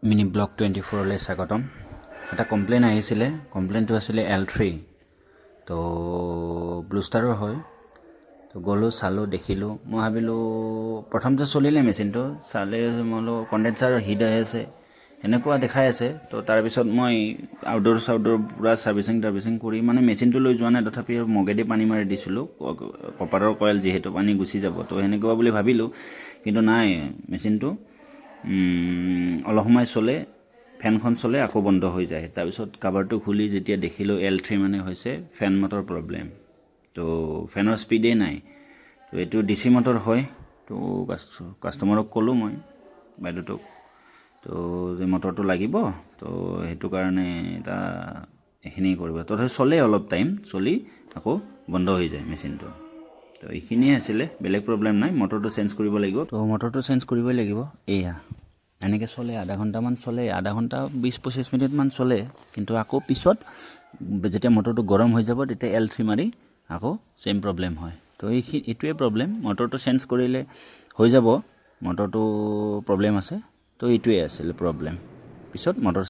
Mini blog 24লৈ স্বাগতম। এটা complain আহিছিলে, কমপ্লেইনটো আছিলে L3 তো ব্লু ষ্টাৰৰ হয়। তো গ'লোঁ চালোঁ দেখিলোঁ, মই ভাবিলোঁ প্ৰথমতে চলিলে মেচিনটো, চালে মই বোলো কণ্ডেনচাৰ হিট হৈ আছে এনেকুৱা দেখাই আছে। তো তাৰপিছত মই আউটডোৰ পূৰা ছাৰ্ভিচিং কৰি মানে মেচিনটো লৈ যোৱা নাই, তথাপি মগেদি পানী মাৰি দিছিলোঁ, কপাৰৰ কইল যিহেতু পানী গুচি যাব তো সেনেকুৱা বুলি ভাবিলোঁ। কিন্তু নাই, মেচিনটো অলপ সময় চলে, ফেনখন চলে আকৌ বন্ধ হৈ যায়। তাৰপিছত কাভাৰটো খুলি যেতিয়া দেখিলোঁ L3 মানে হৈছে ফেন মটৰ প্ৰব্লেম। তো ফেনৰ স্পীডেই নাই। তো এইটো DC মটৰ হয়। তো কাষ্টমাৰক ক'লোঁ মই, বাইদেউটোক, তো যে মটৰটো লাগিব, তো সেইটো কাৰণে এটা এইখিনি কৰিব। তথাপি চলে অলপ টাইম, চলি আকৌ বন্ধ হৈ যায় মেচিনটো। তো এইখিনিয়ে আছিলে, বেলেগ প্ৰব্লেম নাই। মটৰটো চেঞ্জ কৰিব লাগিব। তো মটৰটো চেঞ্জ কৰিবই লাগিব। এয়া এনেকৈ চলে, আধা ঘণ্টামান চলে, আধা ঘণ্টা 20-25 মিনিটমান চলে। কিন্তু আকৌ পিছত যেতিয়া মটৰটো গৰম হৈ যাব তেতিয়া L3 মাৰি আকৌ চেম প্ৰব্লেম হয়। তো এইটোৱে প্ৰব্লেম। মটৰটো চেঞ্জ কৰিলে হৈ যাব, মটৰটো প্ৰব্লেম আছে। তো এইটোৱে আছিলে প্ৰব্লেম। পিছত মটৰ